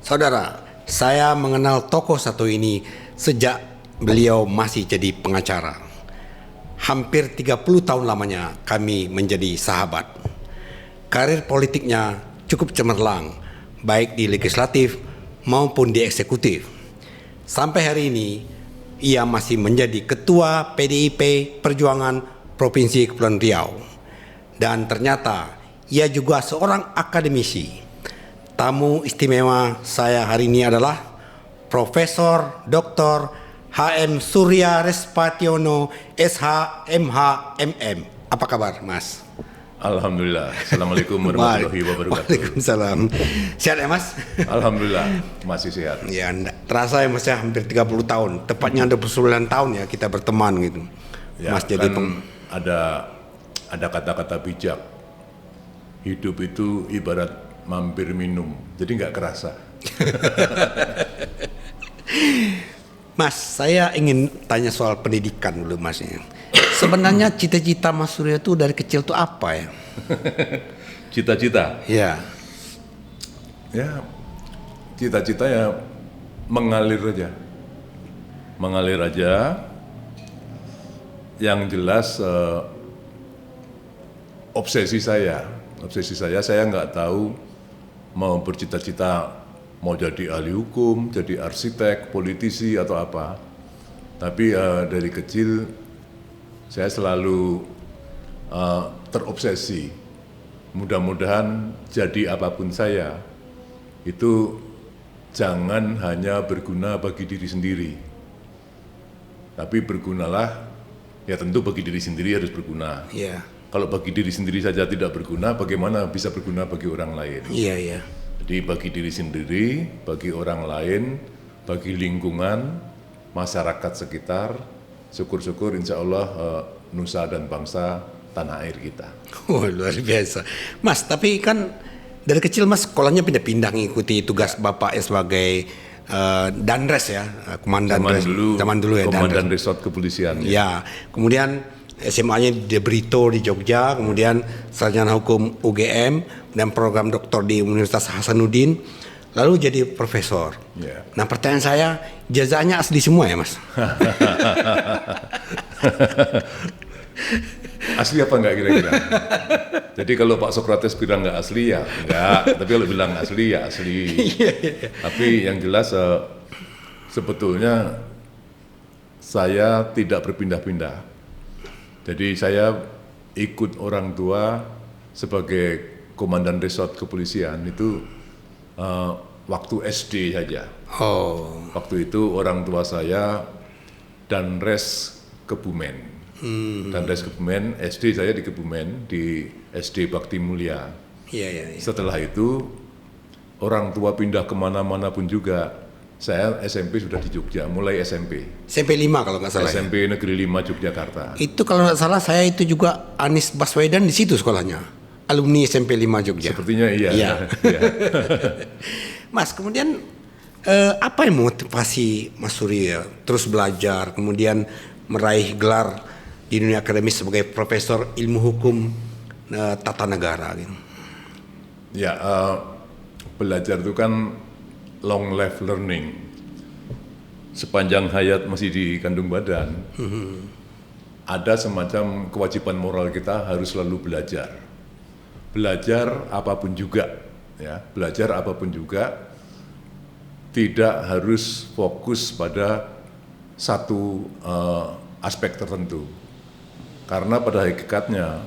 Saudara, saya mengenal tokoh satu ini sejak beliau masih jadi pengacara. Hampir 30 tahun lamanya kami menjadi sahabat. Karir politiknya cukup cemerlang, baik di legislatif maupun di eksekutif. Sampai hari ini, ia masih menjadi Ketua PDIP Perjuangan Provinsi Kepulauan Riau. Dan ternyata, ia juga seorang akademisi. Tamu istimewa saya hari ini adalah Profesor Dr. HM Surya Respationo SH MH MM. Apa kabar, Mas? Alhamdulillah. Assalamualaikum warahmatullahi wabarakatuh. Waalaikumsalam. Sehat ya, Mas? Alhamdulillah masih sehat. Ya, terasa ya, Mas, ya, hampir 30 tahun. Tepatnya 29 tahun ya kita berteman gitu. Ya, Mas jadi kan ada kata-kata bijak. Hidup itu ibarat mampir minum, jadi nggak kerasa. Mas, saya ingin tanya soal pendidikan dulu, Mas. Sebenarnya cita-cita Mas Surya itu dari kecil tuh apa ya? Cita-cita? Ya. Ya, cita-cita ya mengalir aja. Mengalir aja. Yang jelas obsesi saya nggak tahu mau bercita-cita mau jadi ahli hukum, jadi arsitek, politisi atau apa. Tapi dari kecil saya selalu terobsesi. Mudah-mudahan jadi apapun saya, itu jangan hanya berguna bagi diri sendiri. Tapi bergunalah, ya tentu bagi diri sendiri harus berguna. Iya. Kalau bagi diri sendiri saja tidak berguna, bagaimana bisa berguna bagi orang lain? Iya, iya. Jadi bagi diri sendiri, bagi orang lain, bagi lingkungan, masyarakat sekitar, syukur-syukur insya Allah nusa dan bangsa tanah air kita. Oh, luar biasa. Mas, tapi kan dari kecil Mas sekolahnya pindah-pindah ngikuti tugas Bapak sebagai Danres ya, Komandan zaman dulu ya, Komandan Resort Kepolisian. Ya, kemudian SMA-nya di Brito di Jogja, kemudian sarjana hukum UGM dan program doktor di Universitas Hasanuddin, lalu jadi profesor. Yeah. Nah, pertanyaan saya, ijazahnya asli semua ya, Mas? Asli apa enggak kira-kira? Jadi kalau Pak Sokrates bilang enggak asli ya enggak, tapi kalau bilang asli ya asli. Tapi yang jelas sebetulnya saya tidak berpindah-pindah. Jadi saya ikut orang tua sebagai Komandan Resort Kepolisian itu waktu SD saja. Oh. Waktu itu orang tua saya Danres Kebumen. Danres Kebumen, SD saya di Kebumen, di SD Bakti Mulia. Iya, iya, iya. Setelah itu orang tua pindah kemana-mana pun juga. Saya SMP sudah di Jogja, mulai SMP. SMP 5 kalau nggak salah. SMP ya? Negeri 5 Yogyakarta. Itu kalau nggak salah saya itu juga Anies Baswedan di situ sekolahnya. Alumni SMP 5 Jogja. Sepertinya iya. Iya. Iya. Mas, kemudian apa yang memotivasi Mas Surya terus belajar, kemudian meraih gelar di dunia akademis sebagai Profesor Ilmu Hukum Tata Negara gitu? Ya, belajar itu kan long life learning. Sepanjang hayat masih di kandung badan, ada semacam kewajiban moral kita harus selalu belajar. Belajar apapun juga, ya, belajar apapun juga, tidak harus fokus pada satu aspek tertentu. Karena pada hakikatnya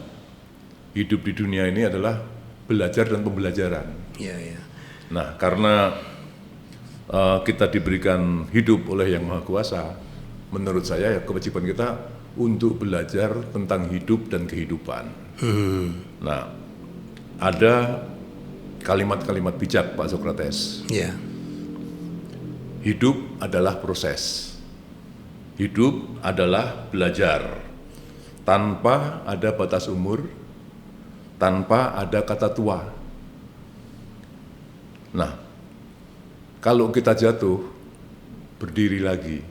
hidup di dunia ini adalah belajar dan pembelajaran. Iya, iya. Nah, karena kita diberikan hidup oleh Yang Maha Kuasa, menurut saya ya kewajiban kita untuk belajar tentang hidup dan kehidupan. Nah, ada kalimat-kalimat bijak Pak Sokrates. Iya. Hidup adalah proses. Hidup adalah belajar. Tanpa ada batas umur, tanpa ada kata tua. Nah, kalau kita jatuh, berdiri lagi.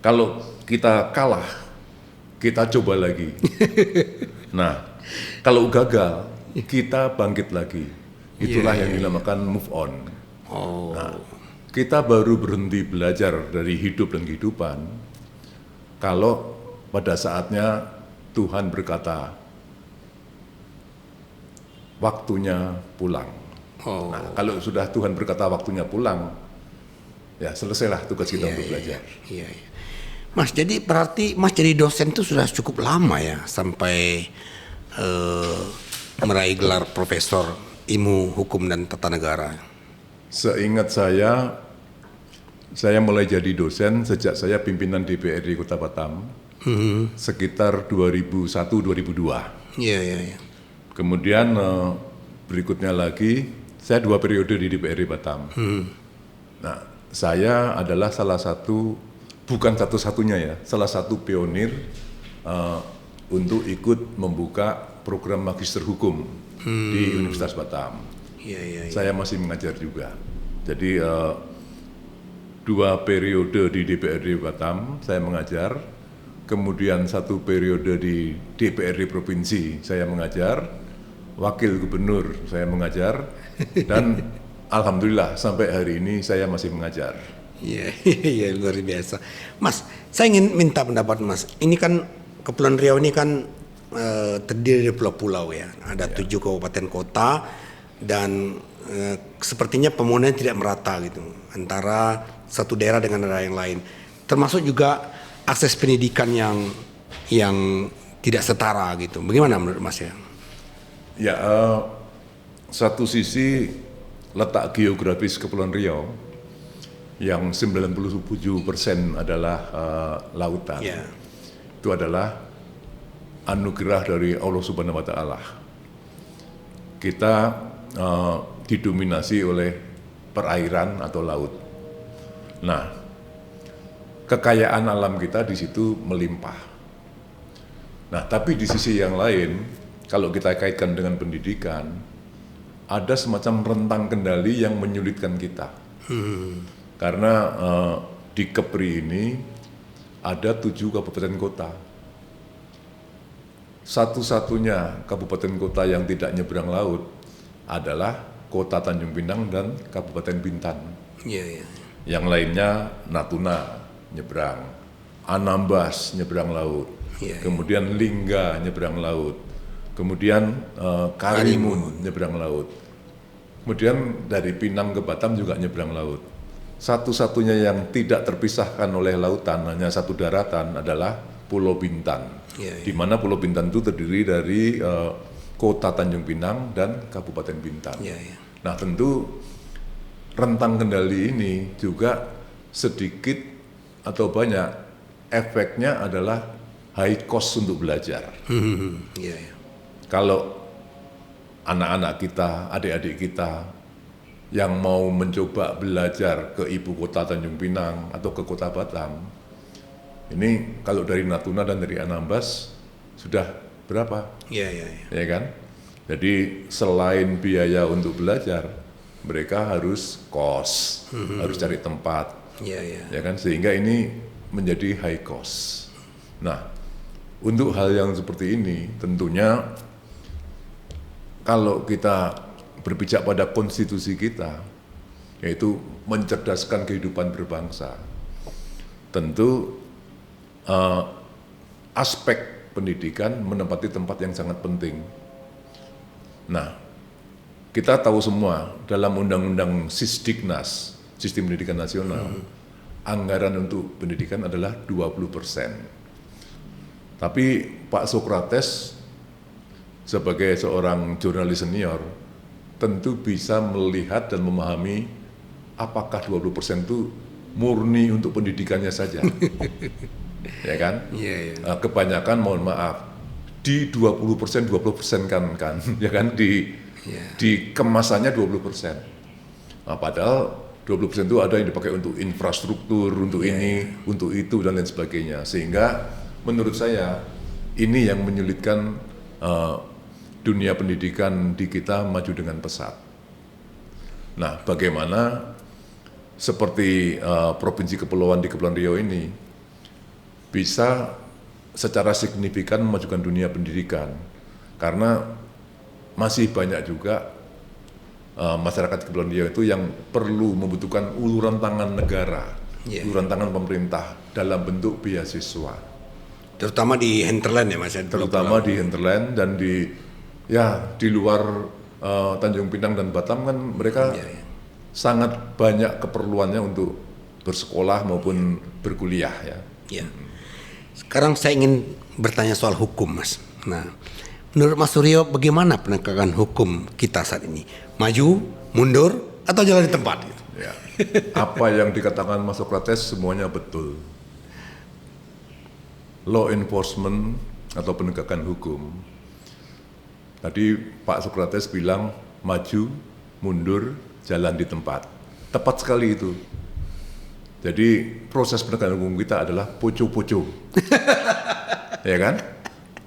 Kalau kita kalah, kita coba lagi. Nah, kalau gagal, kita bangkit lagi. Itulah yang dinamakan move on. Oh. Kita baru berhenti belajar dari hidup dan kehidupan kalau pada saatnya Tuhan berkata, waktunya pulang. Oh. Nah, kalau sudah Tuhan berkata waktunya pulang, ya selesailah tugas kita untuk belajar. Iya, iya. Mas, jadi berarti Mas jadi dosen itu sudah cukup lama ya sampai meraih gelar Profesor Ilmu Hukum dan Tata Negara. Seingat saya mulai jadi dosen sejak saya pimpinan DPRD Kota Batam, sekitar 2001-2002. Iya, iya, iya. Kemudian berikutnya lagi, saya 2 periode di DPRD Batam. Nah, saya adalah salah satu, bukan satu-satunya ya, salah satu pionir untuk ikut membuka program Magister Hukum di Universitas Batam. Iya, iya, iya. Saya masih mengajar juga. Jadi 2 periode di DPRD Batam saya mengajar, kemudian 1 periode di DPRD Provinsi saya mengajar, wakil gubernur saya mengajar, dan alhamdulillah sampai hari ini saya masih mengajar. Iya, iya, luar biasa. Mas, saya ingin minta pendapat Mas. Ini kan Kepulauan Riau ini kan terdiri dari pulau-pulau ya. Ada 7 kabupaten kota dan sepertinya pembangunan tidak merata gitu antara satu daerah dengan daerah yang lain. Termasuk juga akses pendidikan yang tidak setara gitu. Bagaimana menurut Mas ya? Ya, satu sisi letak geografis Kepulauan Riau yang 97% adalah lautan. Ya. Itu adalah anugerah dari Allah Subhanahu wa Ta'ala. Kita didominasi oleh perairan atau laut. Nah, kekayaan alam kita di situ melimpah. Nah, tapi di sisi yang lain, kalau kita kaitkan dengan pendidikan, ada semacam rentang kendali yang menyulitkan kita. Karena di Kepri ini ada 7 kabupaten kota. Satu-satunya kabupaten kota yang tidak nyebrang laut adalah Kota Tanjung Pinang dan Kabupaten Bintan. Iya, iya. Yang lainnya Natuna nyebrang, Anambas nyebrang laut, Iya, iya. kemudian Lingga nyebrang laut, kemudian Karimun nyebrang laut, kemudian dari Pinang ke Batam juga nyebrang laut. Satu-satunya yang tidak terpisahkan oleh lautan, hanya satu daratan adalah Pulau Bintan, di mana Pulau Bintan itu terdiri dari Kota Tanjung Pinang dan Kabupaten Bintan. Nah, tentu rentang kendali ini juga sedikit atau banyak efeknya adalah high cost untuk belajar. Kalau anak-anak kita, adik-adik kita yang mau mencoba belajar ke ibu kota Tanjung Pinang atau ke Kota Batam, ini kalau dari Natuna dan dari Anambas sudah berapa? Ya kan? Jadi selain biaya untuk belajar, mereka harus kos, harus cari tempat, ya kan? Sehingga ini menjadi high cost. Nah, untuk hal yang seperti ini, tentunya kalau kita berpijak pada konstitusi kita, yaitu mencerdaskan kehidupan berbangsa, tentu aspek pendidikan menempati tempat yang sangat penting. Nah, kita tahu semua dalam Undang-Undang Sisdiknas, Sistem Pendidikan Nasional, anggaran untuk pendidikan adalah 20%. Tapi Pak Sokrates sebagai seorang jurnalis senior tentu bisa melihat dan memahami apakah 20% itu murni untuk pendidikannya saja. Ya kan? Kebanyakan mohon maaf di 20% kan ya kan di kemasannya 20%. Nah, padahal 20% itu ada yang dipakai untuk infrastruktur, untuk ini, untuk itu dan lain sebagainya. Sehingga menurut saya ini yang menyulitkan dunia pendidikan di kita maju dengan pesat. Nah, bagaimana seperti Provinsi Kepulauan di Kepulauan Riau ini bisa secara signifikan memajukan dunia pendidikan, karena masih banyak juga masyarakat Kepulauan Riau itu yang perlu membutuhkan uluran tangan negara, uluran tangan pemerintah dalam bentuk beasiswa. Terutama di hinterland ya Mas? Terutama di hinterland dan di luar Tanjung Pinang dan Batam kan mereka sangat banyak keperluannya untuk bersekolah maupun berkuliah ya. Ya. Sekarang saya ingin bertanya soal hukum Mas. Nah, menurut Mas Suryo bagaimana penegakan hukum kita saat ini? Maju, mundur, atau jalan di tempat? Ya. Apa yang dikatakan Mas Sokrates semuanya betul. Law enforcement atau penegakan hukum. Tadi Pak Sokrates bilang maju, mundur, jalan di tempat. Tepat sekali itu. Jadi proses penegakan hukum kita adalah poco-poco. Ya kan?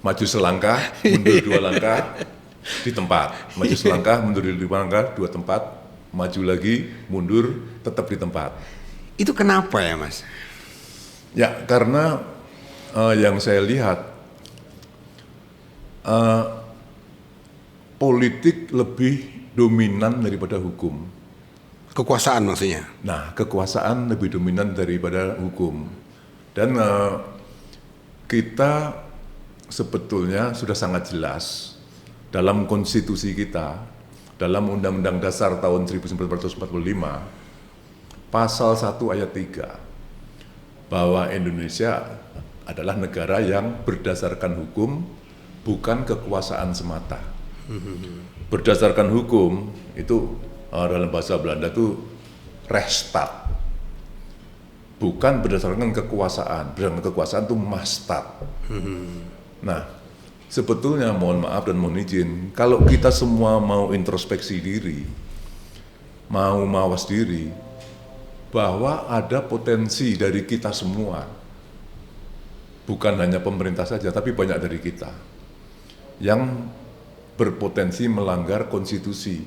Maju selangkah, mundur 2 langkah di tempat. Maju selangkah, mundur 2 langkah, 2 tempat. Maju lagi, mundur, tetap di tempat. Itu kenapa ya Mas? Ya karena yang saya lihat politik lebih dominan daripada hukum. Kekuasaan maksudnya? Nah, kekuasaan lebih dominan daripada hukum. Dan kita sebetulnya sudah sangat jelas dalam konstitusi kita, dalam Undang-Undang Dasar tahun 1945, pasal 1 ayat 3, bahwa Indonesia adalah negara yang berdasarkan hukum, bukan kekuasaan semata. Berdasarkan hukum itu dalam bahasa Belanda itu rechtsstaat, bukan berdasarkan kekuasaan. Berdasarkan kekuasaan itu Machtstaat. Nah, sebetulnya mohon maaf dan mohon izin, kalau kita semua mau introspeksi diri, mau mawas diri, bahwa ada potensi dari kita semua, bukan hanya pemerintah saja, tapi banyak dari kita yang berpotensi melanggar konstitusi,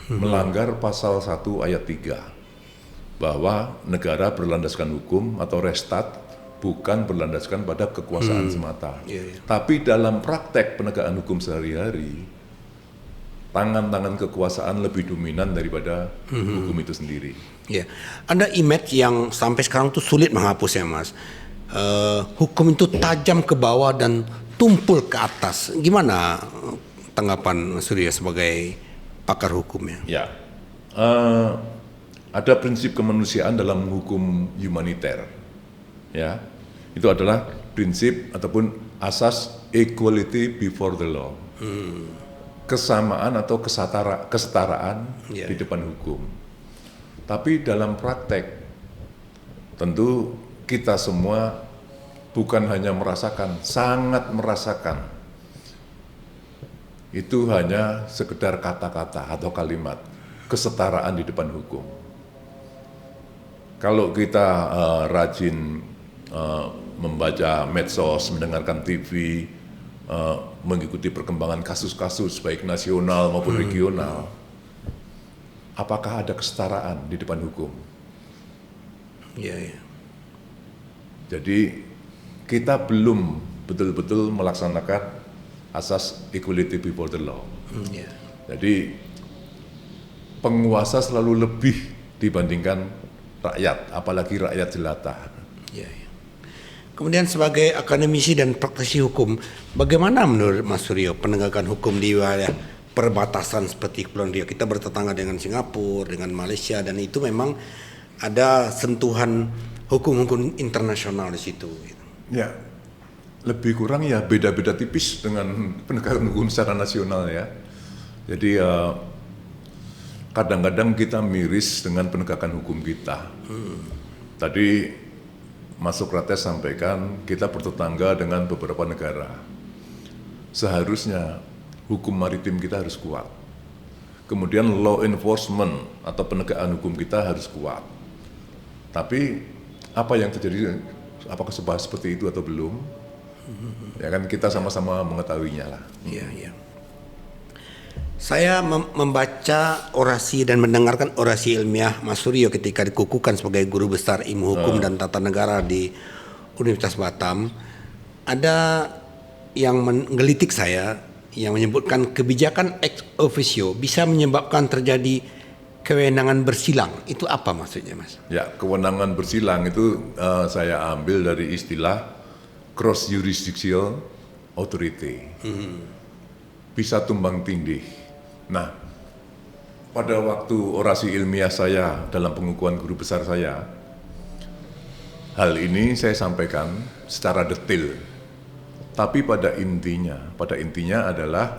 melanggar pasal 1 ayat 3, bahwa negara berlandaskan hukum atau rechtsstaat bukan berlandaskan pada kekuasaan semata. Tapi dalam praktek penegakan hukum sehari-hari, tangan-tangan kekuasaan lebih dominan daripada hukum itu sendiri. Ya, ada image yang sampai sekarang tuh sulit menghapusnya Mas. Hukum itu tajam ke bawah dan tumpul ke atas. Gimana tanggapan Surya sebagai pakar hukumnya? Ya, ada prinsip kemanusiaan dalam hukum humaniter. Ya, itu adalah prinsip ataupun asas equality before the law. Kesamaan atau kesetaraan di depan hukum. Tapi dalam praktek, tentu kita semua bukan hanya merasakan, sangat merasakan. Itu hanya sekedar kata-kata atau kalimat kesetaraan di depan hukum. Kalau kita rajin membaca medsos, mendengarkan TV, mengikuti perkembangan kasus-kasus baik nasional maupun regional, apakah ada kesetaraan di depan hukum? Iya. Jadi kita belum betul-betul melaksanakan asas equality before the law. Jadi penguasa selalu lebih dibandingkan rakyat, apalagi rakyat jelata. Kemudian sebagai akademisi dan praktisi hukum, bagaimana menurut Mas Suryo penegakan hukum di wilayah perbatasan seperti Kepulauan Riau? Kita bertetangga dengan Singapura, dengan Malaysia, dan itu memang ada sentuhan hukum-hukum internasional di situ. Ya, lebih kurang ya beda-beda tipis dengan penegakan hukum secara nasional ya. Jadi kadang-kadang kita miris dengan penegakan hukum kita. Tadi Mas Sokrates sampaikan kita bertetangga dengan beberapa negara. Seharusnya hukum maritim kita harus kuat. Kemudian law enforcement atau penegakan hukum kita harus kuat. Tapi apa yang terjadi, apakah seperti itu atau belum? Ya kan kita sama-sama mengetahuinya lah. Iya. Saya membaca orasi dan mendengarkan orasi ilmiah Mas Suryo ketika dikukuhkan sebagai guru besar ilmu hukum dan tata negara di Universitas Batam. Ada yang menggelitik saya, yang menyebutkan kebijakan ex officio bisa menyebabkan terjadi kewenangan bersilang. Itu apa maksudnya, Mas? Ya, kewenangan bersilang itu saya ambil dari istilah cross jurisdictional authority. Bisa tumbang tindih. Nah, pada waktu orasi ilmiah saya dalam pengukuhan guru besar saya, hal ini saya sampaikan secara detail. Tapi pada intinya adalah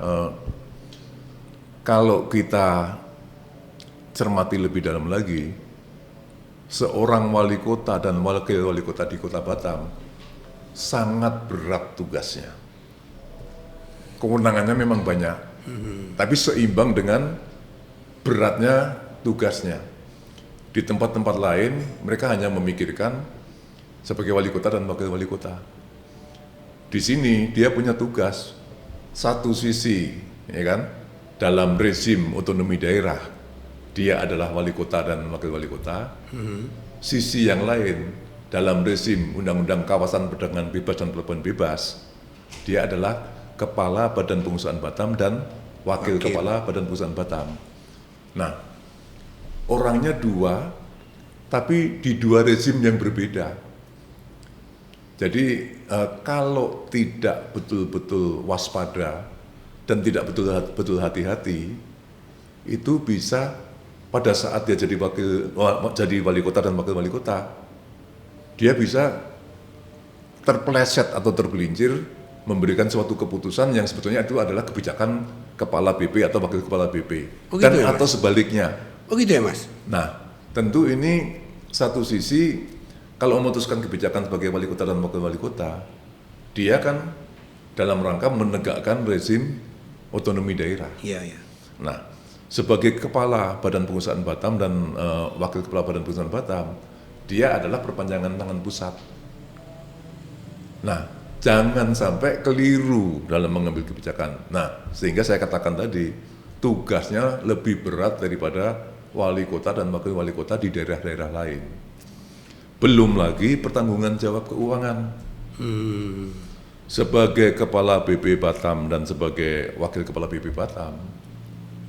kalau kita cermati lebih dalam lagi, seorang wali kota dan wakil wali kota di Kota Batam sangat berat tugasnya. Kewenangannya memang banyak, tapi seimbang dengan beratnya tugasnya. Di tempat-tempat lain, mereka hanya memikirkan sebagai wali kota dan wakil wali kota. Di sini dia punya tugas satu sisi, ya kan, dalam rezim otonomi daerah dia adalah wali kota dan wakil wali kota. Sisi yang lain dalam rezim undang-undang kawasan perdagangan bebas dan pelabuhan bebas, dia adalah kepala Badan Pengusahaan Batam dan wakil kepala Badan Pengusahaan Batam. Nah, orangnya dua, tapi di dua rezim yang berbeda. Jadi kalau tidak betul-betul waspada dan tidak betul-betul hati-hati, itu bisa pada saat dia jadi wali kota dan wakil wali kota, dia bisa terpeleset atau tergelincir memberikan suatu keputusan yang sebetulnya itu adalah kebijakan kepala BP atau wakil kepala BP, gitu dan ya, atau sebaliknya. Oh gitu ya, Mas? Nah, tentu ini satu sisi. Kalau memutuskan kebijakan sebagai wali kota dan wakil wali kota, dia kan dalam rangka menegakkan rezim otonomi daerah. Iya, iya. Nah, sebagai kepala Badan Pengusahaan Batam dan wakil kepala Badan Pengusahaan Batam, dia adalah perpanjangan tangan pusat. Nah, jangan sampai keliru dalam mengambil kebijakan. Nah, sehingga saya katakan tadi, tugasnya lebih berat daripada wali kota dan wakil wali kota di daerah-daerah lain. Belum lagi pertanggungan jawab keuangan. Sebagai kepala BP Batam dan sebagai wakil kepala BP Batam,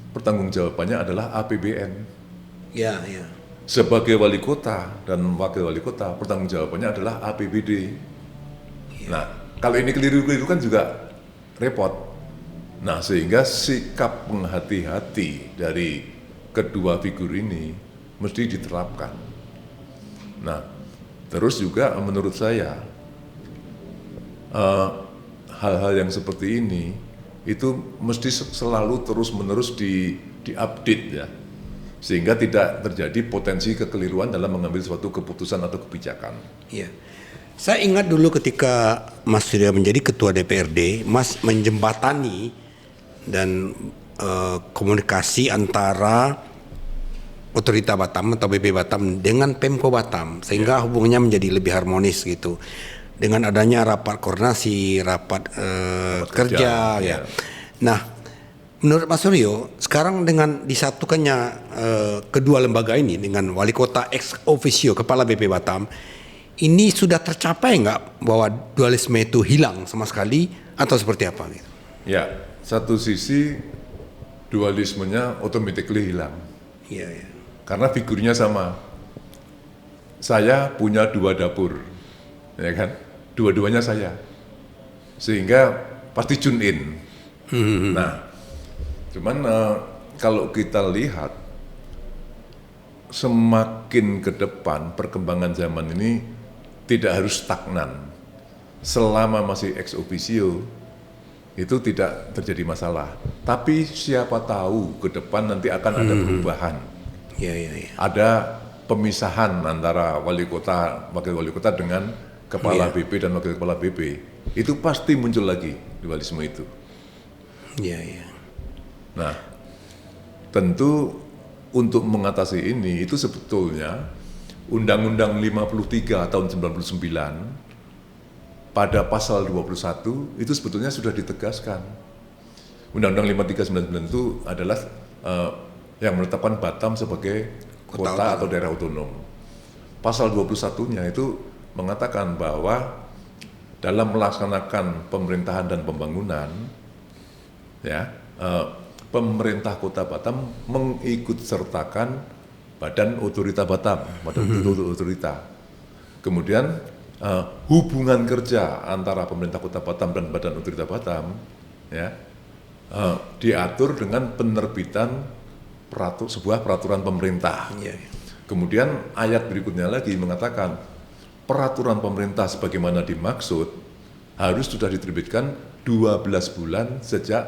pertanggung jawabannya adalah APBN. Ya, ya. Sebagai wali kota dan wakil wali kota, pertanggung jawabannya adalah APBD. Ya. Nah, kalau ini keliru-keliru kan juga repot. Nah, sehingga sikap penghati-hati dari kedua figur ini mesti diterapkan. Nah, terus juga menurut saya hal-hal yang seperti ini itu mesti selalu terus-menerus diupdate ya, sehingga tidak terjadi potensi kekeliruan dalam mengambil suatu keputusan atau kebijakan. Iya. Saya ingat dulu ketika Mas Surya menjadi ketua DPRD, Mas menjembatani dan komunikasi antara Otorita Batam atau BP Batam dengan Pemko Batam, sehingga hubungannya menjadi lebih harmonis gitu. Dengan adanya rapat koordinasi, rapat kerja ya. Nah, menurut Mas Suryo, sekarang dengan disatukannya kedua lembaga ini dengan wali kota ex officio kepala BP Batam, ini sudah tercapai nggak bahwa dualisme itu hilang sama sekali atau seperti apa gitu? Ya, satu sisi dualismenya automatically hilang. Iya, iya. Karena figurnya sama. Saya punya dua dapur, ya kan? Dua-duanya saya. Sehingga pasti tune in. Nah, cuman kalau kita lihat semakin ke depan perkembangan zaman ini tidak harus stagnan. Selama masih ex officio itu tidak terjadi masalah. Tapi siapa tahu ke depan nanti akan ada perubahan. Ya, ya, ya. Ada pemisahan antara wali kota, wakil wali kota dengan kepala BP dan wakil kepala BP. Itu pasti muncul lagi dualisme itu. Iya, iya. Nah, tentu untuk mengatasi ini itu sebetulnya Undang-Undang 53 tahun 99 pada pasal 21 itu sebetulnya sudah ditegaskan. Undang-Undang 53 itu adalah yang menetapkan Batam sebagai kota atau daerah otonom. Pasal 21-nya itu mengatakan bahwa dalam melaksanakan pemerintahan dan pembangunan ya, pemerintah Kota Batam mengikut sertakan Badan Otorita Batam, Otorita. Kemudian hubungan kerja antara pemerintah Kota Batam dan Badan Otorita Batam, ya, diatur dengan penerbitan sebuah peraturan pemerintah. Kemudian ayat berikutnya lagi mengatakan peraturan pemerintah sebagaimana dimaksud harus sudah diterbitkan 12 bulan sejak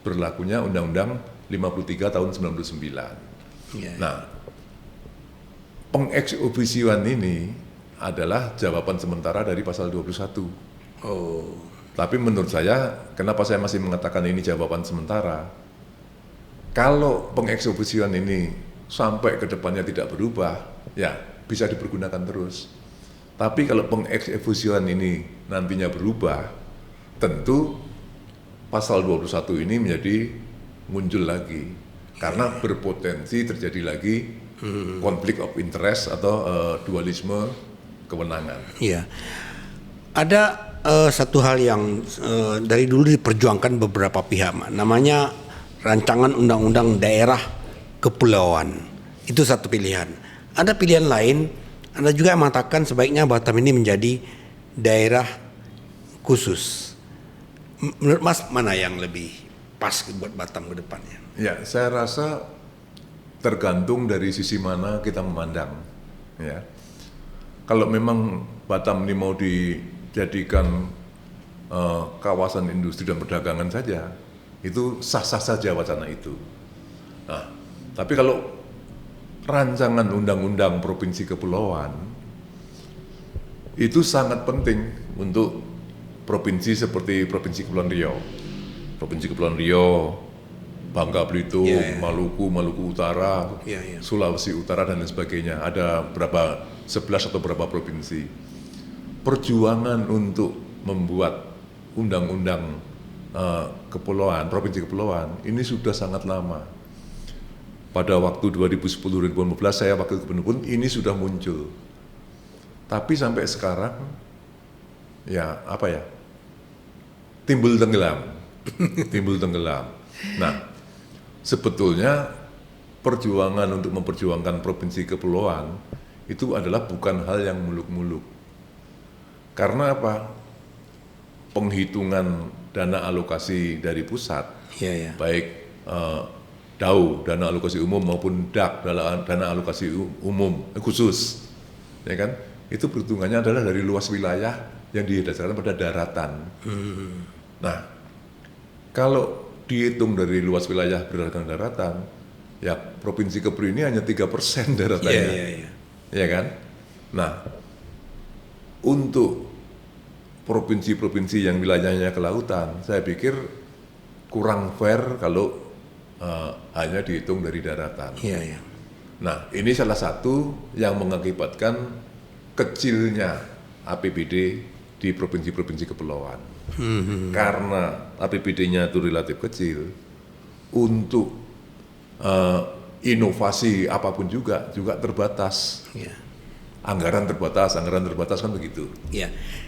berlakunya Undang-Undang 53 tahun 99. Nah, pengeks oficioan ini adalah jawaban sementara dari pasal 21. Tapi menurut saya, kenapa saya masih mengatakan ini jawaban sementara? Kalau pengeks oficioan ini sampai ke depannya tidak berubah, ya bisa dipergunakan terus. Tapi kalau pengeks oficioan ini nantinya berubah, tentu pasal 21 ini menjadi muncul lagi. Karena berpotensi terjadi lagi konflik of interest atau dualisme kewenangan. Iya. Ada satu hal yang dari dulu diperjuangkan beberapa pihak, namanya rancangan undang-undang daerah kepulauan. Itu satu pilihan. Ada pilihan lain, ada juga yang mengatakan sebaiknya Batam ini menjadi daerah khusus. Menurut Mas, mana yang lebih pas buat Batam ke depannya? Ya, saya rasa tergantung dari sisi mana kita memandang. Ya, kalau memang Batam ini mau dijadikan kawasan industri dan perdagangan saja, itu sah-sah saja wacana itu. Nah, tapi kalau rancangan undang-undang provinsi kepulauan itu sangat penting untuk provinsi seperti Provinsi Kepulauan Riau, Provinsi Kepulauan Riau, Bangka Belitung, Maluku, Maluku Utara, Sulawesi Utara dan lain sebagainya. Ada berapa 11 atau berapa provinsi. Perjuangan untuk membuat undang-undang kepulauan, provinsi kepulauan ini sudah sangat lama. Pada waktu 2010-2015 saya wakil gubernur pun ini sudah muncul. Tapi sampai sekarang ya apa ya? Timbul tenggelam. Timbul tenggelam. Nah, sebetulnya perjuangan untuk memperjuangkan provinsi kepulauan itu adalah bukan hal yang muluk-muluk. Karena apa? Penghitungan dana alokasi dari pusat, baik DAU, dana alokasi umum, maupun DAK, dana alokasi umum khusus, ya kan? Itu perhitungannya adalah dari luas wilayah yang didasarkan pada daratan. Nah, kalau dihitung dari luas wilayah berdasarkan daratan, ya Provinsi Kepri ini hanya 3% daratannya, ya kan? Nah, untuk provinsi-provinsi yang wilayahnya ke lautan, saya pikir kurang fair kalau hanya dihitung dari daratan. Nah, ini salah satu yang mengakibatkan kecilnya APBD di provinsi-provinsi kepulauan. Karena APBD-nya itu relatif kecil, untuk inovasi apapun juga terbatas. Anggaran terbatas kan begitu.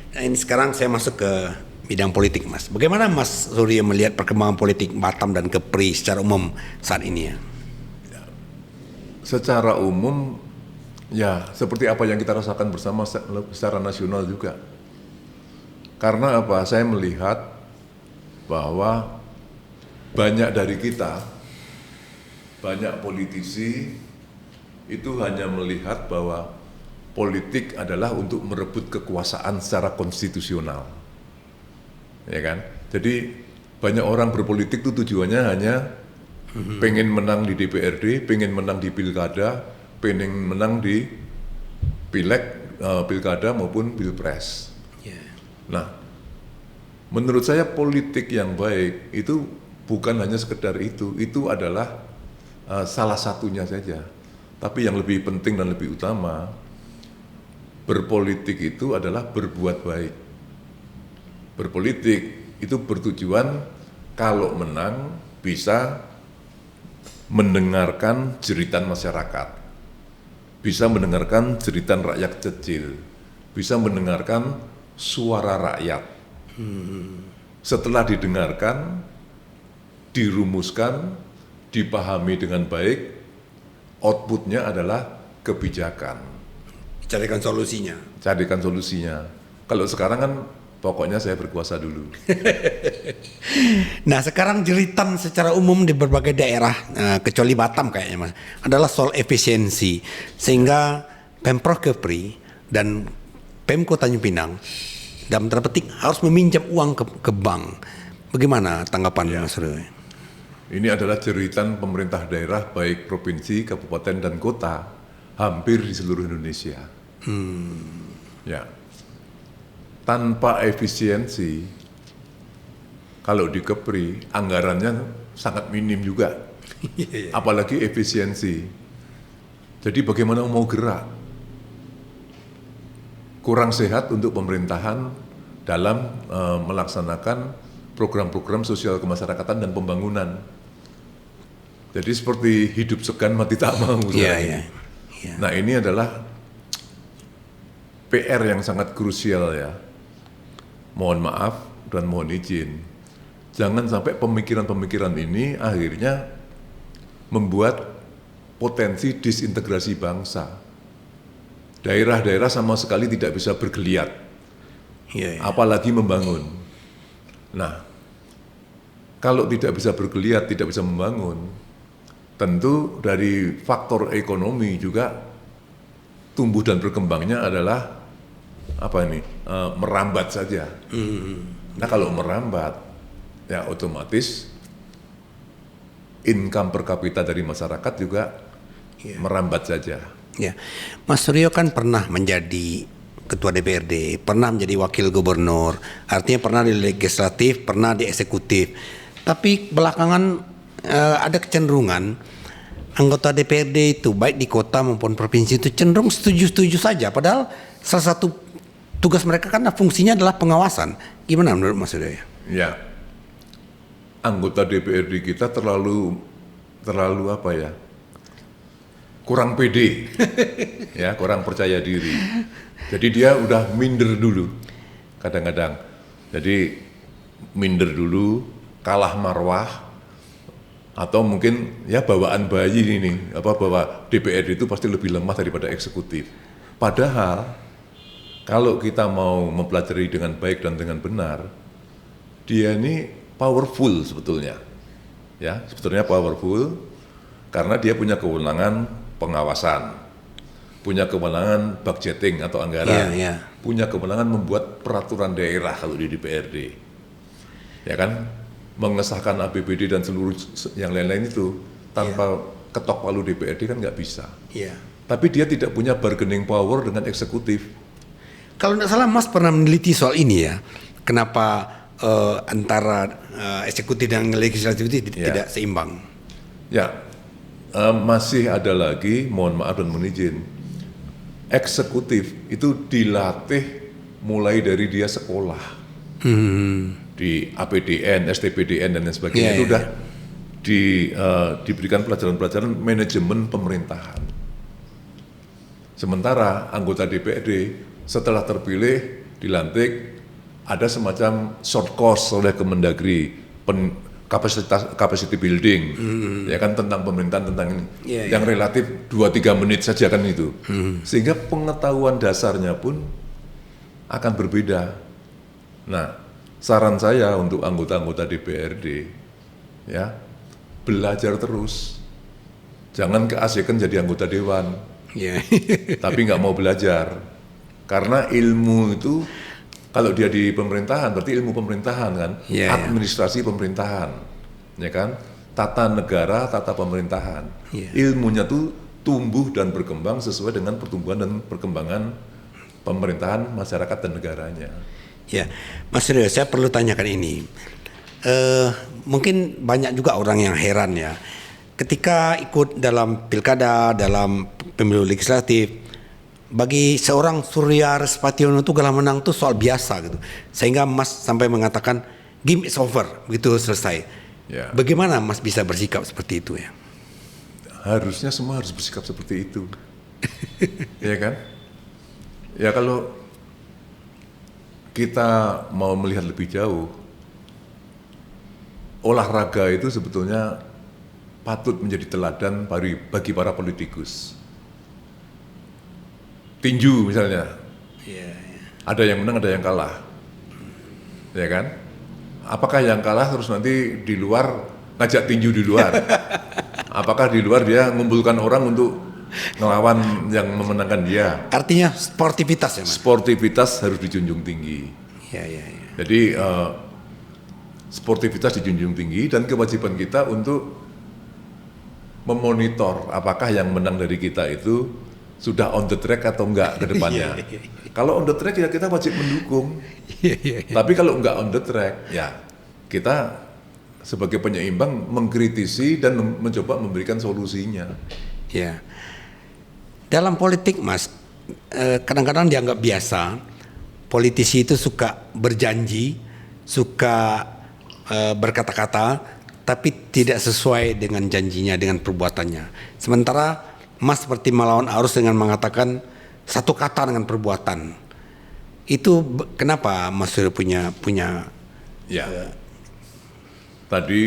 Nah, ini sekarang saya masuk ke bidang politik, Mas. Bagaimana Mas Surya melihat perkembangan politik Batam dan Kepri secara umum saat ini ya? Secara umum, ya seperti apa yang kita rasakan bersama secara nasional juga. Karena apa? Saya melihat bahwa banyak dari kita, banyak politisi itu hanya melihat bahwa politik adalah untuk merebut kekuasaan secara konstitusional, ya kan? Jadi banyak orang berpolitik itu tujuannya hanya pengen menang di DPRD, pengen menang di pilkada, pengen menang di pileg, pilkada maupun pilpres. Nah, menurut saya politik yang baik itu bukan hanya sekedar itu adalah salah satunya saja. Tapi yang lebih penting dan lebih utama, berpolitik itu adalah berbuat baik. Berpolitik itu bertujuan kalau menang bisa mendengarkan jeritan masyarakat, bisa mendengarkan jeritan rakyat kecil, bisa mendengarkan suara rakyat. Setelah didengarkan, dirumuskan, dipahami dengan baik, outputnya adalah kebijakan. Carikan solusinya. Carikan solusinya. Kalau sekarang kan pokoknya saya berkuasa dulu. Nah sekarang jeritan secara umum di berbagai daerah, kecuali Batam kayaknya Mas, adalah soal efisiensi. Sehingga Pemprov Kepri dan Pemko Tanjung Pinang dalam tanda petik harus meminjam uang ke bank. Bagaimana tanggapan Mas Ryo? Ini adalah jeritan pemerintah daerah baik provinsi, kabupaten, dan kota hampir di seluruh Indonesia. Ya, tanpa efisiensi, kalau di Kepri anggarannya sangat minim juga, apalagi efisiensi. Jadi bagaimana mau gerak? Kurang sehat untuk pemerintahan dalam melaksanakan program-program sosial kemasyarakatan dan pembangunan. Jadi seperti hidup segan mati tak mau. Nah ini adalah PR yang sangat krusial ya. Mohon maaf dan mohon izin. Jangan sampai pemikiran-pemikiran ini akhirnya membuat potensi disintegrasi bangsa. Daerah-daerah sama sekali tidak bisa bergeliat, apalagi membangun. Nah, kalau tidak bisa bergeliat, tidak bisa membangun, tentu dari faktor ekonomi juga tumbuh dan berkembangnya adalah merambat saja. Nah kalau merambat, ya otomatis income per kapita dari masyarakat juga merambat saja. Ya, Mas Ryo kan pernah menjadi ketua DPRD, pernah menjadi wakil gubernur, artinya pernah di legislatif, pernah di eksekutif. Tapi belakangan ada kecenderungan anggota DPRD itu baik di kota maupun provinsi itu cenderung setuju-setuju saja, padahal salah satu tugas mereka kan fungsinya adalah pengawasan. Gimana menurut Mas Ryo? Ya, anggota DPRD kita terlalu kurang pede, ya kurang percaya diri. Jadi dia udah minder dulu, kadang-kadang. Jadi minder dulu, kalah marwah, atau mungkin ya bawaan bayi ini, bahwa DPRD itu pasti lebih lemah daripada eksekutif. Padahal kalau kita mau mempelajari dengan baik dan dengan benar, dia ini powerful sebetulnya, ya sebetulnya powerful karena dia punya kewenangan pengawasan, punya kewenangan budgeting atau anggaran, punya kewenangan membuat peraturan daerah kalau di DPRD, ya kan, mengesahkan APBD dan seluruh yang lain-lain itu tanpa ketok palu DPRD kan nggak bisa. Tapi dia tidak punya bargaining power dengan eksekutif. Kalau tidak salah Mas pernah meneliti soal ini ya, kenapa antara eksekutif dan legislatif itu tidak seimbang? Ya, masih ada lagi, mohon maaf dan mohon izin, eksekutif itu dilatih mulai dari dia sekolah di APDN, STPDN dan lain sebagainya. Itu udah diberikan pelajaran-pelajaran manajemen pemerintahan. Sementara anggota DPRD setelah terpilih dilantik ada semacam short course oleh Kemendagri, capacity building, ya kan, tentang pemerintahan, tentang ini, yang relatif 2-3 menit saja kan itu, sehingga pengetahuan dasarnya pun akan berbeda. Nah, saran saya untuk anggota-anggota DPRD, ya belajar terus, jangan keasikan jadi anggota dewan, tapi nggak mau belajar, karena ilmu itu kalau dia di pemerintahan berarti ilmu pemerintahan kan, administrasi pemerintahan, ya kan, tata negara, tata pemerintahan. Ilmunya tuh tumbuh dan berkembang sesuai dengan pertumbuhan dan perkembangan pemerintahan masyarakat dan negaranya. Ya, Mas Ryo, saya perlu tanyakan ini. Mungkin banyak juga orang yang heran ya, ketika ikut dalam pilkada, dalam pemilu legislatif. Bagi seorang Surya Respationo itu galah menang itu soal biasa gitu. Sehingga Mas sampai mengatakan game is over, begitu selesai. Bagaimana Mas bisa bersikap seperti itu ya? Harusnya semua harus bersikap seperti itu. Ya kan? Ya kalau kita mau melihat lebih jauh, olahraga itu sebetulnya patut menjadi teladan bagi para politikus. Tinju misalnya, ada yang menang, ada yang kalah, ya kan? Apakah yang kalah terus nanti di luar ngajak tinju di luar? Apakah di luar dia mengumpulkan orang untuk ngelawan yang memenangkan dia? Artinya sportivitas ya Mas? Sportivitas harus dijunjung tinggi. Jadi sportivitas dijunjung tinggi dan kewajiban kita untuk memonitor apakah yang menang dari kita itu sudah on the track atau enggak ke depannya. Kalau on the track ya kita wajib mendukung. Tapi kalau enggak on the track ya kita sebagai penyeimbang mengkritisi dan mencoba memberikan solusinya. Ya. Dalam politik Mas, kadang-kadang dianggap biasa politisi itu suka berjanji, suka berkata-kata, tapi tidak sesuai dengan janjinya, dengan perbuatannya. Sementara Mas seperti melawan arus dengan mengatakan satu kata dengan perbuatan. Itu kenapa Mas Suryo punya ya. Tadi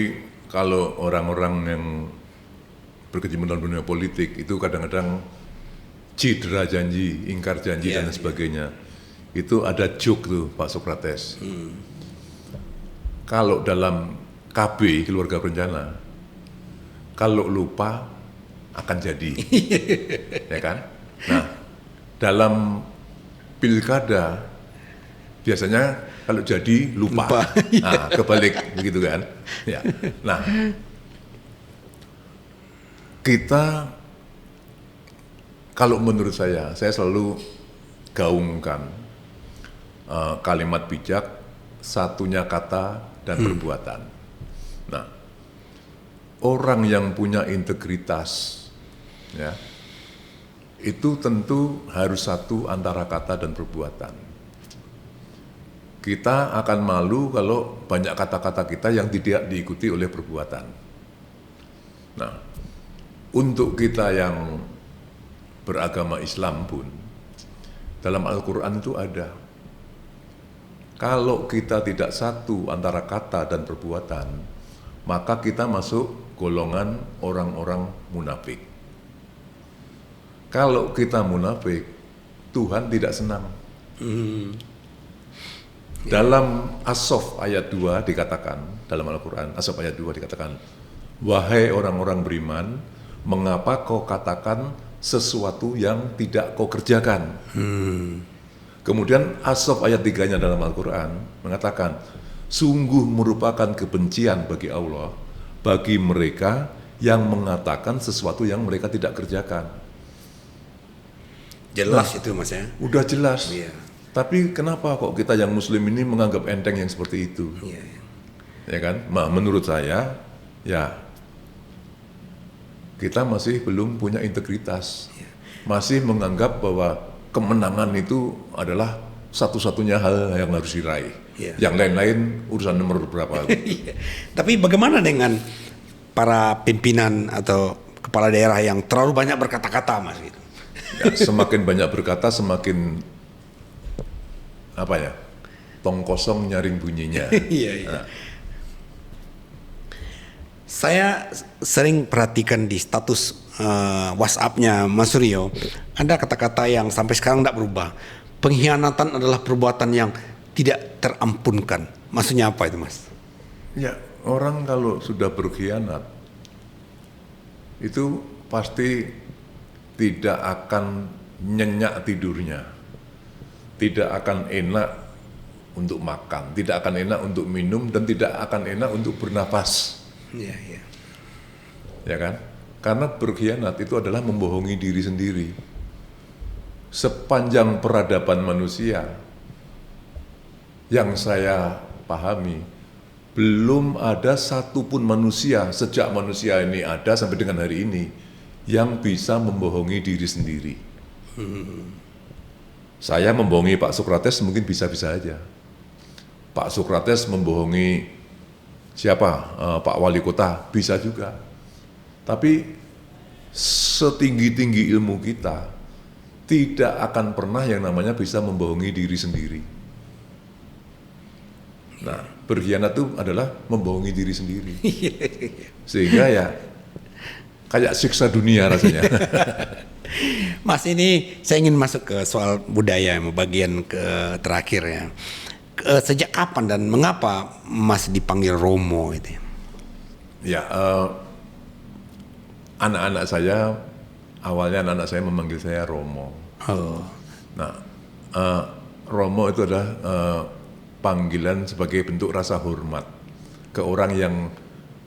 kalau orang-orang yang berkecimpung dalam dunia politik itu kadang-kadang cedera janji, ingkar janji dan sebagainya. Itu ada joke tuh Pak Sokrates. Kalau dalam KB, keluarga berencana, kalau lupa akan jadi, ya kan? Nah, dalam pilkada biasanya kalau jadi lupa. Nah, kebalik begitu kan? Ya. Nah, kita kalau menurut saya selalu gaungkan kalimat bijak, satunya kata dan perbuatan. Nah, orang yang punya integritas, ya, itu tentu harus satu antara kata dan perbuatan. Kita akan malu kalau banyak kata-kata kita yang tidak diikuti oleh perbuatan. Nah, untuk kita yang beragama Islam pun, dalam Al-Quran itu ada. Kalau kita tidak satu antara kata dan perbuatan, maka kita masuk golongan orang-orang munafik. Kalau kita munafik, Tuhan tidak senang. Dalam As-Saff ayat 2 dikatakan, dalam Al-Quran, As-Saff ayat 2 dikatakan, wahai orang-orang beriman, mengapa kau katakan sesuatu yang tidak kau kerjakan? Kemudian As-Saff ayat 3-nya dalam Al-Quran mengatakan, sungguh merupakan kebencian bagi Allah, bagi mereka yang mengatakan sesuatu yang mereka tidak kerjakan. Jelas itu Mas ya? Udah jelas. Tapi kenapa kok kita yang muslim ini menganggap enteng yang seperti itu? Ya kan? Nah, menurut saya, ya kita masih belum punya integritas. Masih menganggap bahwa kemenangan itu adalah satu-satunya hal yang harus diraih. Yang lain-lain urusan nomor berapa. Tapi bagaimana dengan para pimpinan atau kepala daerah yang terlalu banyak berkata-kata Mas gitu? Ya, semakin banyak berkata semakin tong kosong nyaring bunyinya. Nah. Saya sering perhatikan di status WhatsApp-nya Mas Suryo, ada kata-kata yang sampai sekarang tidak berubah. Pengkhianatan adalah perbuatan yang tidak terampunkan. Maksudnya apa itu Mas? Ya, orang kalau sudah berkhianat itu pasti tidak akan nyenyak tidurnya, tidak akan enak untuk makan, tidak akan enak untuk minum, dan tidak akan enak untuk bernafas. Ya kan? Karena berkhianat itu adalah membohongi diri sendiri. Sepanjang peradaban manusia yang saya pahami, belum ada satupun manusia sejak manusia ini ada sampai dengan hari ini yang bisa membohongi diri sendiri. Saya membohongi Pak Sokrates mungkin bisa-bisa aja. Pak Sokrates membohongi siapa? Pak Wali Kota bisa juga. Tapi setinggi-tinggi ilmu kita tidak akan pernah yang namanya bisa membohongi diri sendiri. Nah, berkhianat itu adalah membohongi diri sendiri. Sehingga ya kayak siksa dunia rasanya. Mas, ini saya ingin masuk ke soal budaya, bagian ke terakhir ya. Sejak kapan dan mengapa Mas dipanggil Romo itu? Ya, anak-anak saya, awalnya anak-anak saya memanggil saya Romo. Oh. Nah, Romo itu adalah panggilan sebagai bentuk rasa hormat ke orang yang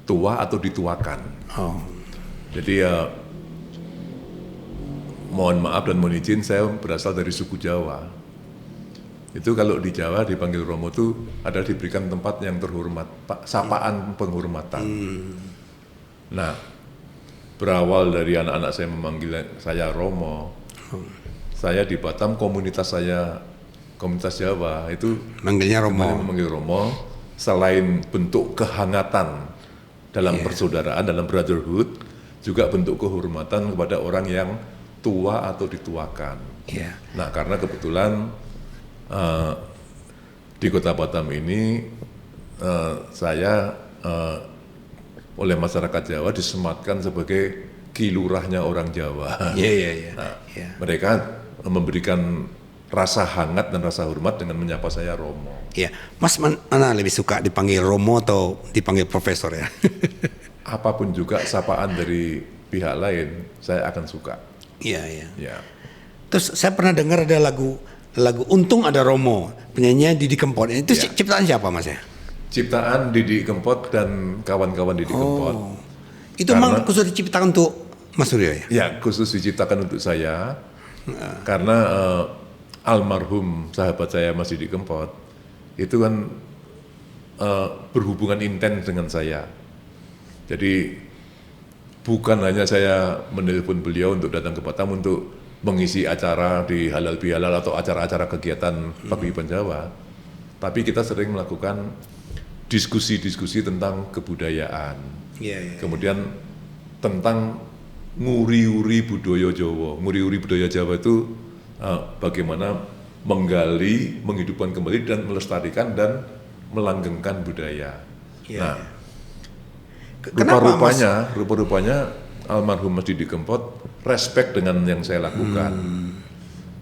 tua atau dituakan. Oh. Jadi mohon maaf dan mohon izin, saya berasal dari suku Jawa. Itu kalau di Jawa dipanggil Romo itu adalah diberikan tempat yang terhormat, sapaan penghormatan. Nah, berawal dari anak-anak saya memanggil saya Romo, saya di Batam komunitas Jawa itu Manggilnya Romo. memanggil Romo, selain bentuk kehangatan dalam persaudaraan, dalam brotherhood, juga bentuk kehormatan kepada orang yang tua atau dituakan. Yeah. Nah, karena kebetulan di Kota Batam ini saya oleh masyarakat Jawa disematkan sebagai kilurahnya orang Jawa. Iya. Nah, mereka memberikan rasa hangat dan rasa hormat dengan menyapa saya Romo. Iya, Mas mana lebih suka dipanggil Romo atau dipanggil Profesor ya? Apapun juga sapaan dari pihak lain, saya akan suka. Iya. Ya. Terus saya pernah dengar ada lagu Untung Ada Romo, penyanyinya Didi Kempot. Itu ciptaan siapa Mas ya? Ciptaan Didi Kempot dan kawan-kawan Didi Kempot. Itu memang khusus diciptakan untuk Mas Suryo ya? Ya, khusus diciptakan untuk saya. Karena almarhum sahabat saya Mas Didi Kempot itu kan berhubungan intens dengan saya. Jadi bukan hanya saya menelpon beliau untuk datang ke Batam untuk mengisi acara di halal bihalal atau acara-acara kegiatan paguyuban Jawa, tapi kita sering melakukan diskusi-diskusi tentang kebudayaan. Kemudian tentang nguri-uri budaya Jawa. Nguri-uri budaya Jawa itu bagaimana menggali, menghidupkan kembali dan melestarikan dan melanggengkan budaya. Nah, rupa-rupanya almarhum Mas Didi Kempot respect dengan yang saya lakukan.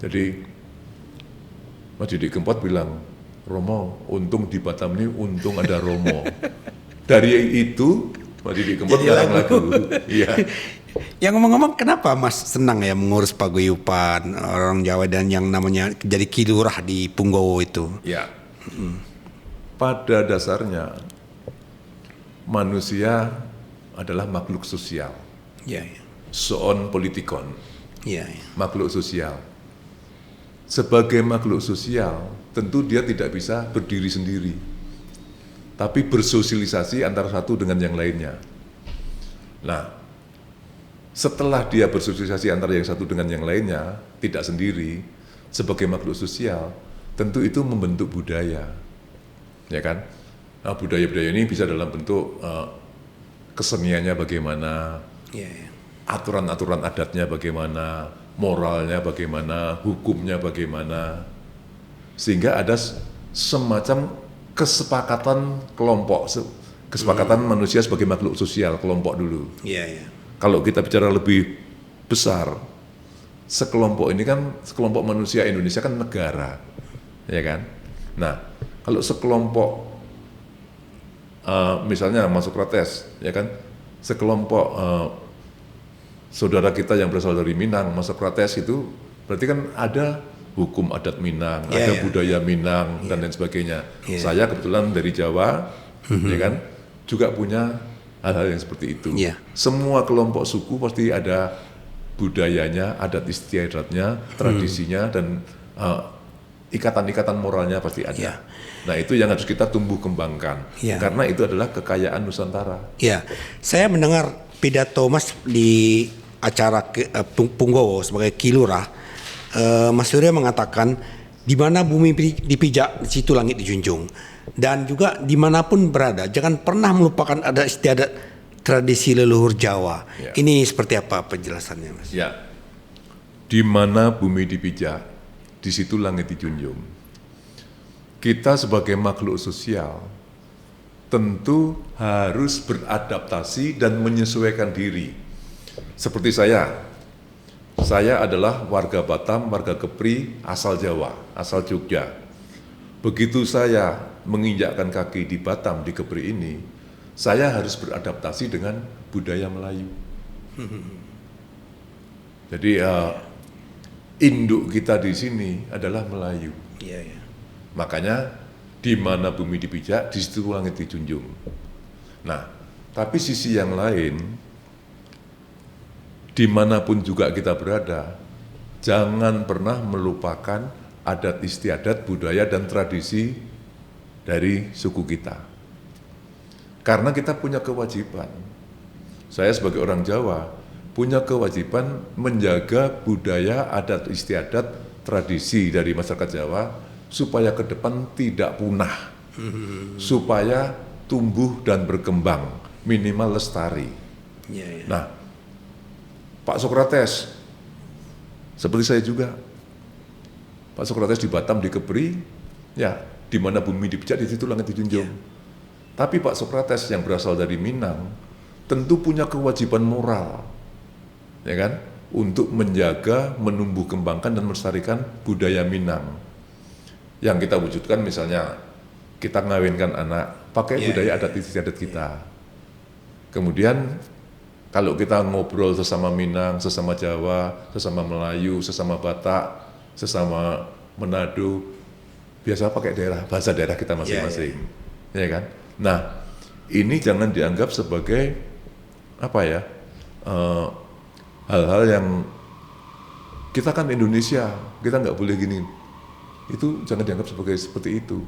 Jadi Mas Didi Kempot bilang, Romo, untung di Batam ini untung ada Romo. Dari itu Mas Didi Kempot bilang lagu. Iya. Yang ngomong-ngomong, kenapa Mas senang ya mengurus paguyuban orang Jawa dan yang namanya jadi kilurah di Punggowo itu? Ya. Pada dasarnya manusia adalah makhluk sosial. Soon politikon. Makhluk sosial. Sebagai makhluk sosial, tentu dia tidak bisa berdiri sendiri, tapi bersosialisasi antara satu dengan yang lainnya. Nah, setelah dia bersosialisasi antara yang satu dengan yang lainnya, tidak sendiri, sebagai makhluk sosial, tentu itu membentuk budaya, ya kan? Nah, budaya-budaya ini bisa dalam bentuk keseniannya bagaimana, aturan-aturan adatnya bagaimana, moralnya bagaimana, hukumnya bagaimana, sehingga ada semacam kesepakatan kelompok, kesepakatan manusia sebagai makhluk sosial, kelompok dulu. Kalau kita bicara lebih besar, sekelompok ini kan, sekelompok manusia Indonesia kan negara, ya kan? Nah, kalau sekelompok, misalnya Mas Sokrates, ya kan, sekelompok saudara kita yang berasal dari Minang, Mas Sokrates itu berarti kan ada hukum adat Minang, ada budaya Minang dan lain sebagainya. Saya kebetulan dari Jawa, ya kan, juga punya hal-hal yang seperti itu. Semua kelompok suku pasti ada budayanya, adat istiadatnya, tradisinya, dan ikatan-ikatan moralnya pasti ada. Nah, itu yang harus kita tumbuh kembangkan, karena itu adalah kekayaan Nusantara. Saya mendengar pidato Mas di acara Punggowo sebagai kilurah. Mas Suryo mengatakan, di mana bumi dipijak, di situ langit dijunjung. Dan juga dimanapun berada, jangan pernah melupakan adat istiadat tradisi leluhur Jawa. Ini seperti apa penjelasannya, Mas? Di mana bumi dipijak, di situ langit dijunjung. kita sebagai makhluk sosial tentu harus beradaptasi dan menyesuaikan diri. Seperti saya adalah warga Batam, warga Kepri, asal Jawa, asal Jogja. Begitu saya menginjakkan kaki di Batam, di Kepri ini, saya harus beradaptasi dengan budaya Melayu. Jadi induk kita di sini adalah Melayu. Makanya di mana bumi dipijak, di situ langit dijunjung. Nah, tapi sisi yang lain, dimanapun juga kita berada, jangan pernah melupakan adat istiadat, budaya dan tradisi dari suku kita. Karena kita punya kewajiban. Saya sebagai orang Jawa punya kewajiban menjaga budaya, adat istiadat, tradisi dari masyarakat Jawa supaya ke depan tidak punah, supaya tumbuh dan berkembang, minimal lestari. Nah, Pak Sokrates, seperti saya juga, Pak Sokrates di Batam, di Kepri, ya di mana bumi dipijak di situ langit dijunjung. Tapi Pak Sokrates yang berasal dari Minang tentu punya kewajiban moral, ya kan, untuk menjaga, menumbuh kembangkan dan melestarikan budaya Minang. Yang kita wujudkan misalnya kita ngawinkan anak pakai budaya adat istiadat kita. Kemudian kalau kita ngobrol sesama Minang, sesama Jawa, sesama Melayu, sesama Batak, sesama Manado, biasa pakai bahasa daerah kita masing-masing, ya kan? Nah, ini jangan dianggap sebagai hal-hal yang kita kan Indonesia, kita nggak boleh gini. Itu jangan dianggap seperti itu.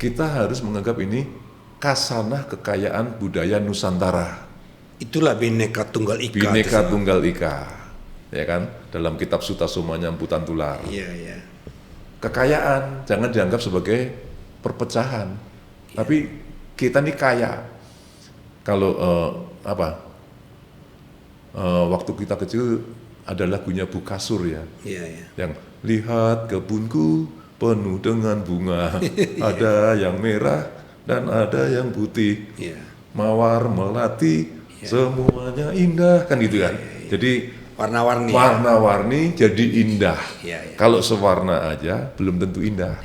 Kita harus menganggap ini kasanah kekayaan budaya Nusantara. Itulah Bhinneka Tunggal Ika. Bhinneka Tunggal Ika, ya kan? Dalam kitab Sutasoma Nyamputan Tular. Kekayaan jangan dianggap sebagai perpecahan. Tapi kita ini kaya. Kalau waktu kita kecil ada lagunya Bu Kasur ya. Yang lihat kebunku penuh dengan bunga, ada yang merah dan ada yang putih, mawar melati, semuanya indah, kan gitu kan. Jadi warna-warni jadi indah. Kalau sewarna aja belum tentu indah.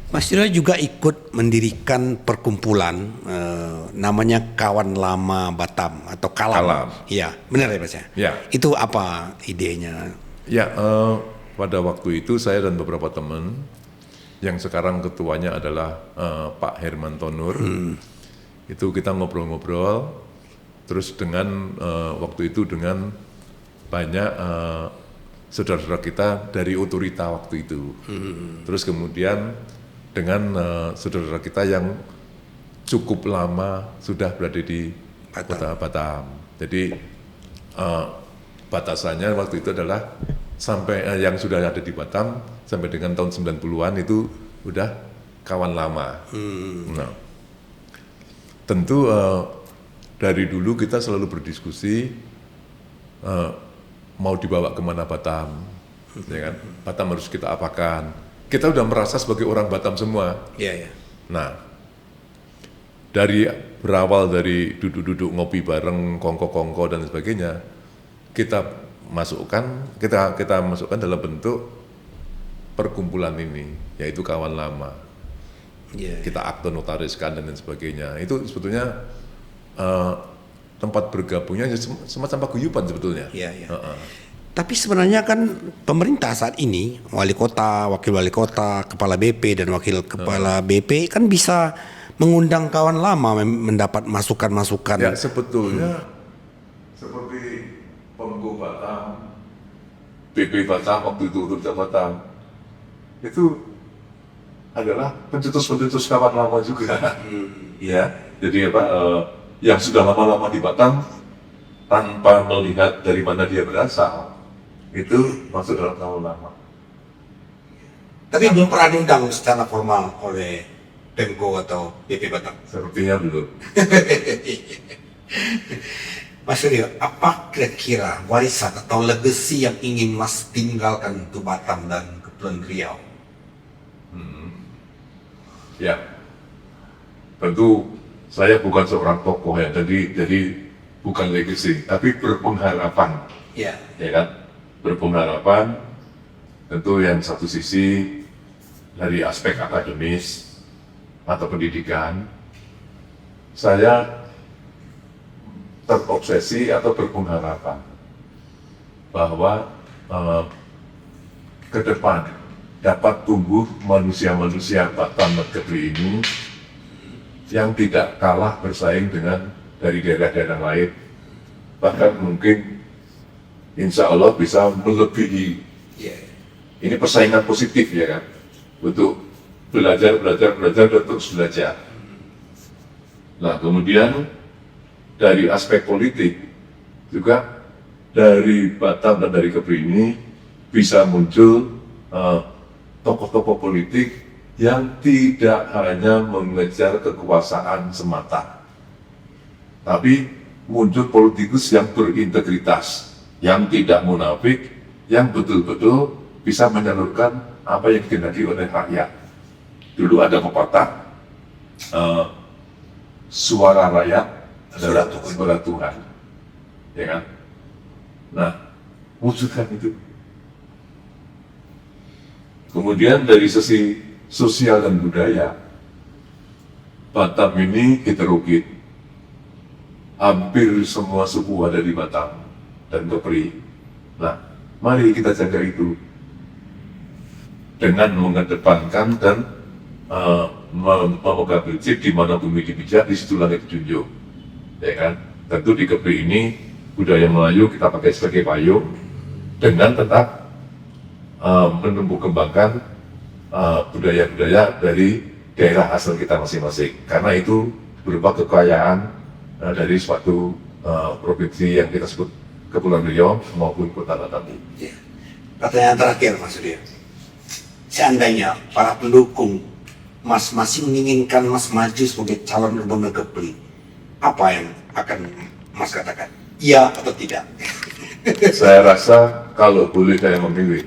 Mas Tira juga ikut mendirikan perkumpulan namanya Kawan Lama Batam atau Kalam. Iya, benar ya Mas ya? Ya. Itu apa idenya? Ya, pada waktu itu saya dan beberapa teman yang sekarang ketuanya adalah Pak Herman Tonur, itu kita ngobrol-ngobrol, terus dengan waktu itu dengan banyak saudara-saudara kita dari otorita waktu itu, terus kemudian dengan saudara kita yang cukup lama sudah berada di kota Batam. Jadi batasannya waktu itu adalah sampai yang sudah ada di Batam sampai dengan tahun 90-an itu udah kawan lama. Nah, tentu dari dulu kita selalu berdiskusi mau dibawa kemana Batam, ya kan? Batam harus kita apakan. Kita udah merasa sebagai orang Batam semua. Nah, dari berawal dari duduk-duduk ngopi bareng, kongko-kongko dan sebagainya, kita masukkan dalam bentuk perkumpulan ini, yaitu Kawan Lama. Kita akte notariskan dan lain sebagainya. Itu sebetulnya tempat bergabungnya semacam paguyuban sebetulnya. Tapi sebenarnya kan pemerintah saat ini, wali kota, wakil wali kota, kepala BP dan wakil kepala BP kan bisa mengundang Kawan Lama mendapat masukan-masukan. Ya, sebetulnya seperti Pemko Batam, BP Batam waktu itu untuk Batam, itu adalah pencetus-pencetus Kawan Lama juga. Ya, jadi yang sudah lama-lama di Batam tanpa melihat dari mana dia berasal, itu masuk dalam Kawan Lama. Tapi belum pernah diundang secara formal oleh Pemko atau BP Batam. Sepertinya belum. Mas Suryo, apa kira-kira warisan atau legacy yang ingin Mas tinggalkan untuk Batam dan Kepulauan Riau? Ya, tentu saya bukan seorang tokoh ya, jadi bukan legacy, tapi berpengharapan, Ya. ya kan? Berpengharapan, tentu yang satu sisi dari aspek akademis atau pendidikan, saya terobsesi atau berpengharapan bahwa ke depan dapat tumbuh manusia-manusia Batam dan Kepri ini yang tidak kalah bersaing dengan dari daerah-daerah lain, bahkan mungkin insya Allah bisa melebihi. Ini persaingan positif ya kan, untuk belajar dan terus belajar. Nah kemudian dari aspek politik juga dari Batam dan dari Kepri ini bisa muncul tokoh-tokoh politik yang tidak hanya mengejar kekuasaan semata, tapi muncul politikus yang berintegritas, yang tidak munafik, yang betul-betul bisa menyalurkan apa yang dikehendaki oleh rakyat. Dulu ada pepatah, suara rakyat adalah suara Tuhan, ya kan? Nah, wujudkan itu. Kemudian dari sisi sosial dan budaya, Batam ini heterogen. Hampir semua suku ada di Batam dan Kepri. Nah, mari kita jaga itu dengan mengedepankan dan memegang prinsip di mana bumi dipijak, di situ langit dijunjung. Ya kan? Tentu di Kepri ini budaya Melayu kita pakai sebagai payung dengan tetap menumbuh kembangkan budaya-budaya dari daerah asal kita masing-masing, karena itu berupa kekayaan dari suatu provinsi yang kita sebut Kepulauan Riau maupun Kota Batam. Ya. Pertanyaan terakhir Mas Surya, seandainya para pendukung Mas masih menginginkan Mas maju sebagai calon gubernur Kepri, apa yang akan Mas katakan? Iya atau tidak? Saya rasa kalau boleh saya memilih,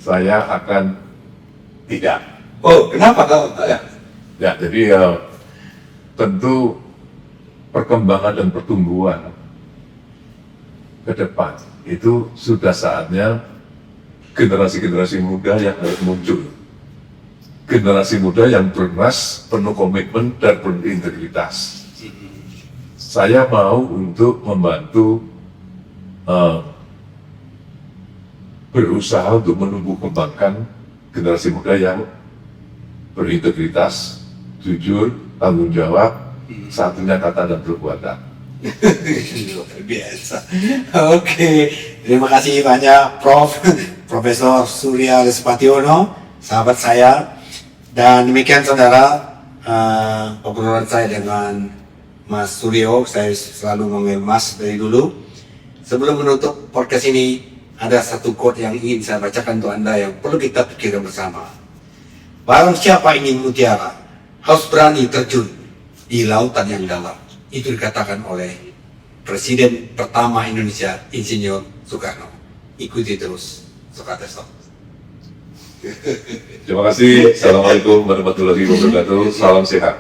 saya akan tidak. Oh, kenapa kalau tidak? Ya, jadi tentu perkembangan dan pertumbuhan ke depan itu sudah saatnya generasi-generasi muda yang harus muncul. Generasi muda yang bernas, penuh komitmen dan berintegritas. Saya mau untuk membantu berusaha untuk menumbuh kembangkan generasi muda yang berintegritas, jujur, tanggung jawab, satunya kata dan perbuatan. Luar biasa. Oke, terima kasih banyak Profesor Surya Respationo, sahabat saya. Dan demikian saudara, obrolan saya dengan Mas Suryo. Saya selalu memanggil Mas dari dulu. Sebelum menutup podcast ini, ada satu quote yang ingin saya bacakan untuk Anda yang perlu kita pikirkan bersama. Barang siapa ingin mutiara, harus berani terjun di lautan yang dalam. Itu dikatakan oleh Presiden pertama Indonesia, Insinyur Soekarno. Ikuti terus Socrates Talk. Terima kasih. Assalamualaikum warahmatullahi wabarakatuh. Salam sehat.